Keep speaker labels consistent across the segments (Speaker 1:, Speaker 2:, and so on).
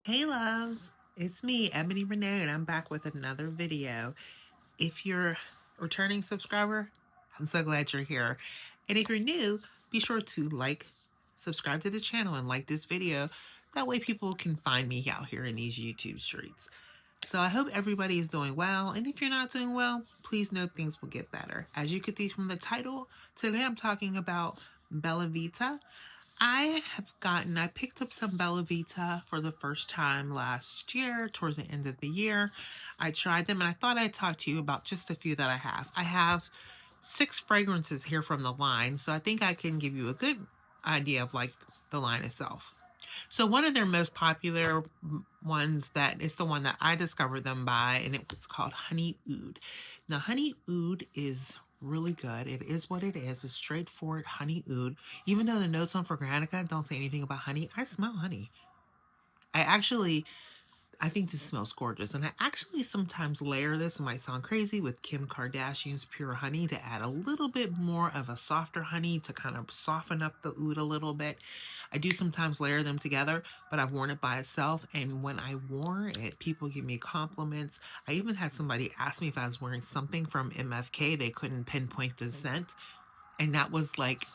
Speaker 1: Hey loves, it's me, Ebony Renee, and I'm back with another video. If you're a returning subscriber, I'm so glad you're here. And if you're new, be sure to subscribe to the channel and like this video. That way people can find me out here in these YouTube streets. So I hope everybody is doing well. And if you're not doing well, please know things will get better. As you could see from the title, today I'm talking about BelllaVita. I picked up some BelllaVita for the first time last year, towards the end of the year. I tried them and I thought I'd talk to you about just a few that I have. I have 6 fragrances here from the line, so I think I can give you a good idea of the line itself. So one of their most popular ones that is the one that I discovered them by, and it was called Honey Oud. Now, Honey Oud is really good. It is what it is. It's straightforward honey oud. Even though the notes on Fragrantica don't say anything about honey, I smell honey. I think this smells gorgeous. And I actually sometimes layer this, it might sound crazy, with Kim Kardashian's Pure Honey to add a little bit more of a softer honey to kind of soften up the oud a little bit. I do sometimes layer them together, but I've worn it by itself. And when I wore it, people give me compliments. I even had somebody ask me if I was wearing something from MFK. They couldn't pinpoint the scent. And that was like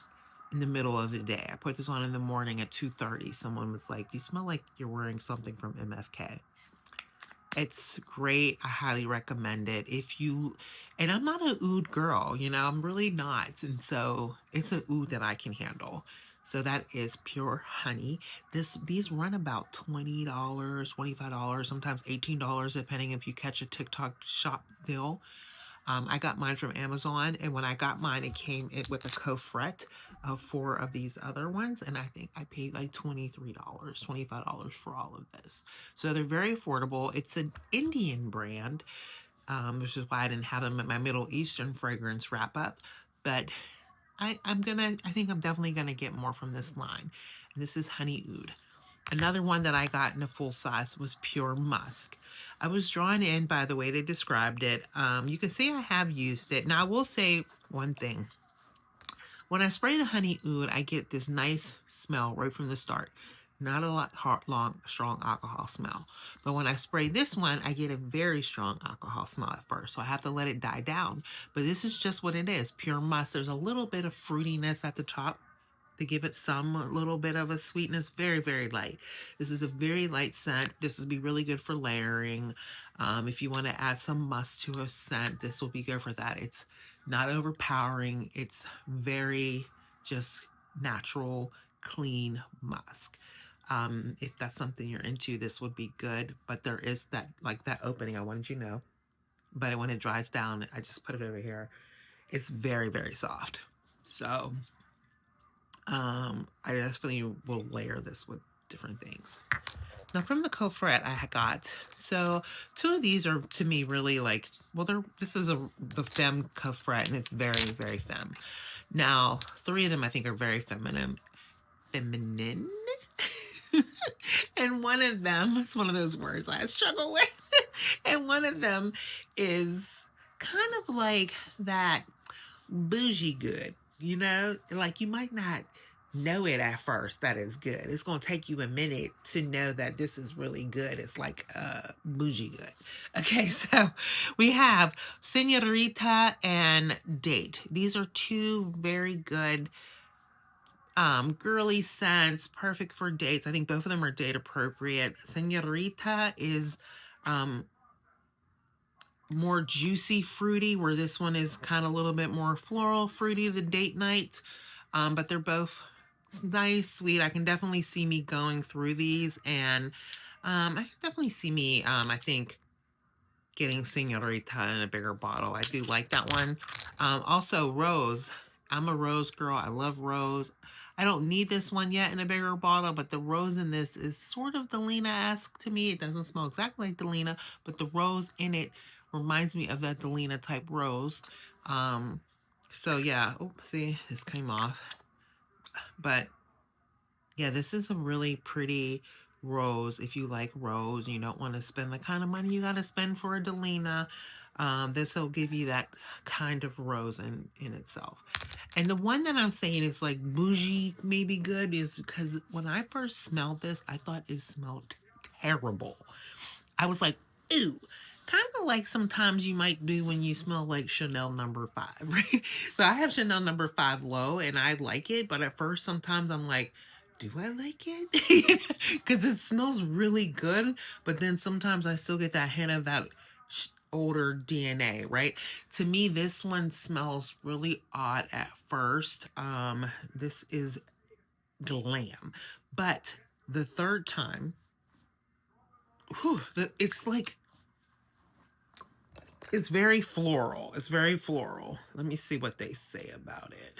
Speaker 1: in the middle of the day. I put this on in the morning at 2:30. Someone was like, "You smell like you're wearing something from MFK." It's great. I highly recommend it. And I'm not a oud girl, I'm really not. And so it's an oud that I can handle. So that is Pure Honey. These run about $20, $25, sometimes $18, depending if you catch a TikTok shop deal. I got mine from Amazon, and when I got mine, it came with a coffret of 4 of these other ones, and I think I paid like $23, $25 for all of this. So they're very affordable. It's an Indian brand, which is why I didn't have them at my Middle Eastern fragrance wrap up. But I think I'm definitely gonna get more from this line. And this is Honey Oud. Another one that I got in a full size was Pure Musk. I was drawn in by the way they described it. You can see I have used it. Now, I will say one thing. When I spray the Honey Oud, I get this nice smell right from the start. Not a lot strong alcohol smell. But when I spray this one, I get a very strong alcohol smell at first. So I have to let it die down. But this is just what it is. Pure Musk. There's a little bit of fruitiness at the top to give it some little bit of a sweetness. Very, very light. This is a very light scent. This would be really good for layering. If you want to add some musk to a scent, this will be good for that. It's not overpowering. It's very just natural, clean musk. If that's something you're into, this would be good. But there is that opening I wanted you to know. But when it dries down, I just put it over here. It's very, very soft. So I definitely will layer this with different things. Now, from the coffret I got, so 2 of these are to me really this is the femme coffret, and it's very, very femme. Now, 3 of them I think are very feminine. And one of them, it's one of those words I struggle with. And one of them is kind of like that bougie good, like you might not know it at first that is good. It's going to take you a minute to know that this is really good. It's like bougie good. Okay, so we have Senorita and Date. These are 2 very good girly scents, perfect for dates. I think both of them are date appropriate. Senorita is more juicy, fruity, where this one is kind of a little bit more floral, fruity to date night. But they're both nice, sweet. I can definitely see me going through these, and I can definitely see me, I think, getting Senorita in a bigger bottle. I do like that one. Also, Rose. I'm a Rose girl. I love Rose. I don't need this one yet in a bigger bottle, but the rose in this is sort of Delina-esque to me. It doesn't smell exactly like Delina, but the rose in it reminds me of that Delina type rose. So yeah, see, this came off. But yeah, this is a really pretty rose. If you like rose, you don't want to spend the kind of money you got to spend for a Delina. This will give you that kind of rose in itself. And the one that I'm saying is like bougie, maybe good, is because when I first smelled this, I thought it smelled terrible. I was like, ew. Kind of like sometimes you might do when you smell like Chanel number five, right? So I have Chanel number five low and I like it, but at first sometimes I'm like, do I like it? Because it smells really good, but then sometimes I still get that hint of that older DNA, right? To me, this one smells really odd at first. This is glam, but the third time, whew, it's like it's very floral. It's very floral. Let me see what they say about it.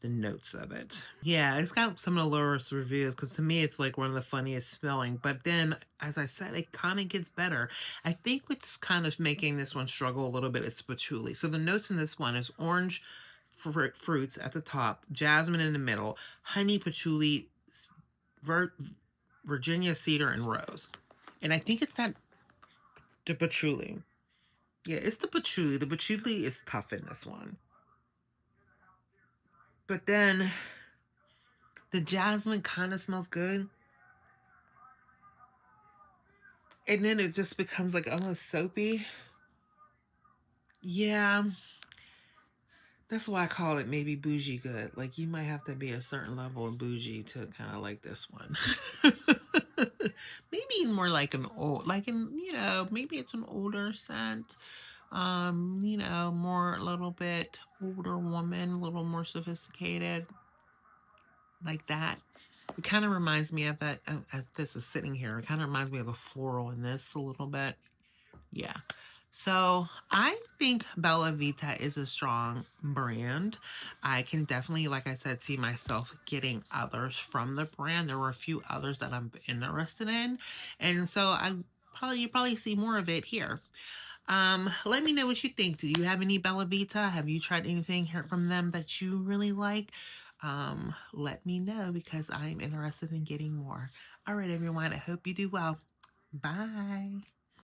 Speaker 1: The notes of it. Yeah, it's got some of the lowest reviews because to me it's like one of the funniest smelling. But then, as I said, it kind of gets better. I think what's kind of making this one struggle a little bit is patchouli. So the notes in this one is orange fruits at the top, jasmine in the middle, honey, patchouli, Vir- Virginia cedar, and rose. And I think it's that the patchouli. Yeah, it's the patchouli. The patchouli is tough in this one. But then the jasmine kind of smells good. And then it just becomes like almost soapy. Yeah, that's why I call it maybe bougie good. Like you might have to be a certain level of bougie to kind of like this one. Maybe more like an old, like in, maybe it's an older scent. More a little bit older woman, a little more sophisticated, like that. It kind of reminds me of that. This is sitting here. It kind of reminds me of a floral in this a little bit. Yeah. So I think BelllaVita is a strong brand. I can definitely, like I said, see myself getting others from the brand. There were a few others that I'm interested in. And so you probably see more of it here. Let me know what you think. Do you have any BelllaVita? Have you tried anything here from them that you really like? Let me know because I'm interested in getting more. All right, everyone. I hope you do well. Bye.